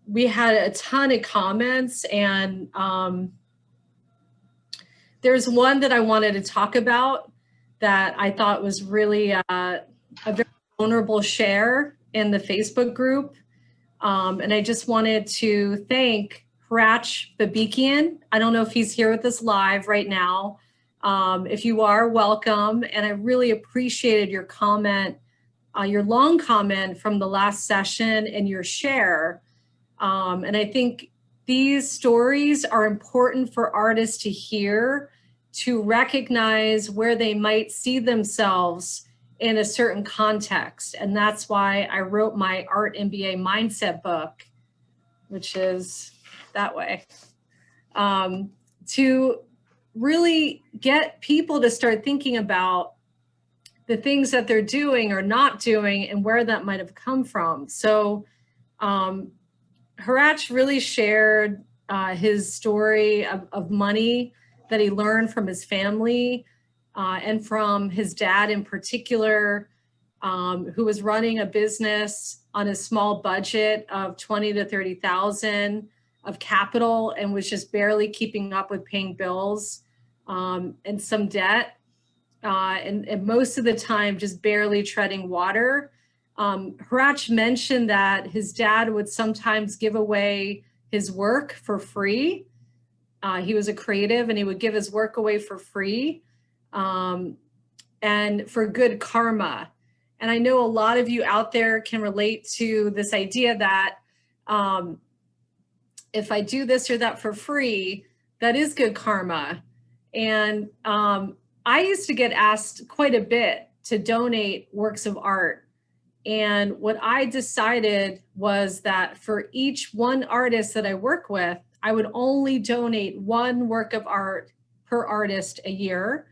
We had a ton of comments, and there's one that I wanted to talk about that I thought was really a very vulnerable share in the Facebook group. And I just wanted to thank Hratch Babikian. I don't know if he's here with us live right now. If you are, welcome. And I really appreciated your comment, your long comment from the last session and your share. And I think these stories are important for artists to hear, to recognize where they might see themselves in a certain context. And that's why I wrote my Art MBA mindset book, which is that way, to really get people to start thinking about the things that they're doing or not doing and where that might have come from. So Hratch really shared his story of money that he learned from his family and from his dad in particular, who was running a business on a small budget of 20 to 30,000 of capital and was just barely keeping up with paying bills and some debt, and most of the time just barely treading water. Hratch mentioned that his dad would sometimes give away his work for free. He was a creative and he would give his work away for free and for good karma. And I know a lot of you out there can relate to this idea that if I do this or that for free, that is good karma. And I used to get asked quite a bit to donate works of art. And what I decided was that for each one artist that I work with, I would only donate one work of art per artist a year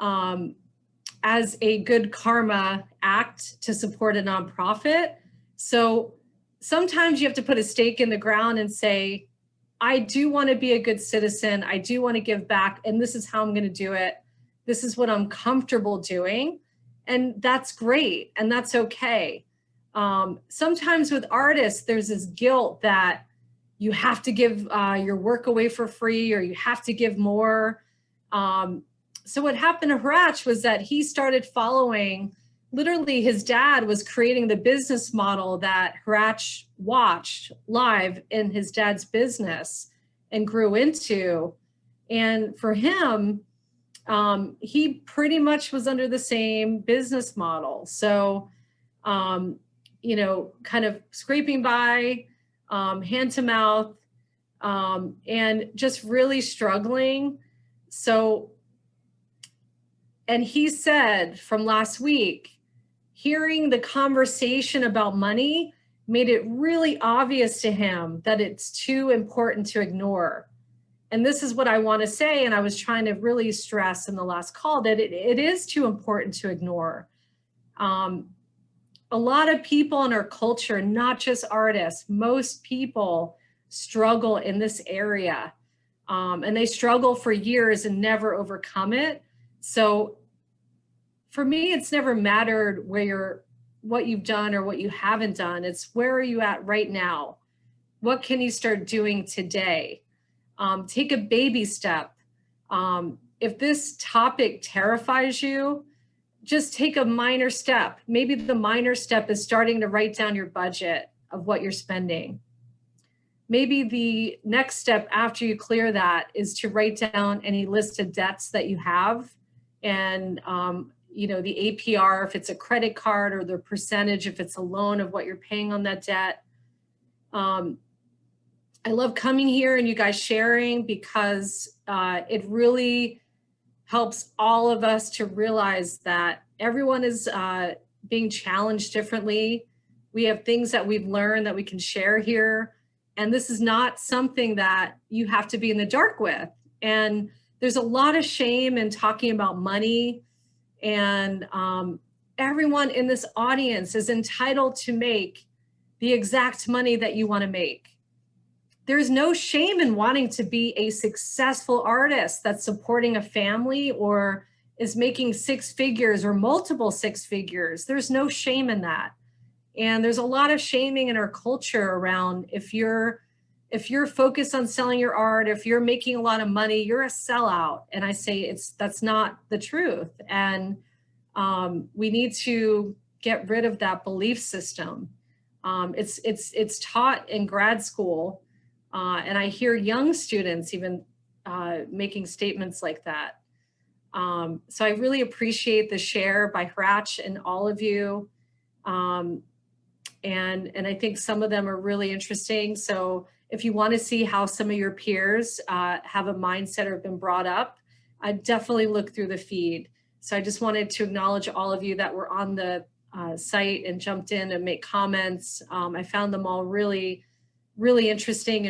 as a good karma act to support a nonprofit. So sometimes you have to put a stake in the ground and say, I do want to be a good citizen. I do want to give back. And this is how I'm going to do it. This is what I'm comfortable doing. And that's great. And that's okay. Sometimes with artists, there's this guilt that you have to give your work away for free or you have to give more. So what happened to Hratch was that he started following, literally his dad was creating the business model that Hratch watched live in his dad's business and grew into. And for him, he pretty much was under the same business model. So, kind of scraping by, hand to mouth, and just really struggling. So, and he said from last week, hearing the conversation about money made it really obvious to him that it's too important to ignore. And this is what I want to say, and I was trying to really stress in the last call, that it is too important to ignore. A lot of people in our culture, not just artists, most people struggle in this area. And they struggle for years and never overcome it. So for me, it's never mattered what you've done or what you haven't done. It's where are you at right now? What can you start doing today? Take a baby step. If this topic terrifies you, just take a minor step. Maybe the minor step is starting to write down your budget of what you're spending. Maybe the next step after you clear that is to write down any list of debts that you have and the APR if it's a credit card or the percentage if it's a loan of what you're paying on that debt. I love coming here and you guys sharing because it really helps all of us to realize that everyone is being challenged differently. We have things that we've learned that we can share here. And this is not something that you have to be in the dark with. And there's a lot of shame in talking about money. And everyone in this audience is entitled to make the exact money that you want to make. There's no shame in wanting to be a successful artist that's supporting a family or is making six figures or multiple six figures. There's no shame in that. And there's a lot of shaming in our culture around if you're focused on selling your art, if you're making a lot of money, you're a sellout. And I say that's not the truth. And we need to get rid of that belief system. It's taught in grad school, and I hear young students even making statements like that. So I really appreciate the share by Hratch and all of you. And I think some of them are really interesting. So if you want to see how some of your peers have a mindset or have been brought up, I definitely look through the feed. So I just wanted to acknowledge all of you that were on the site and jumped in and make comments. I found them all really, really interesting.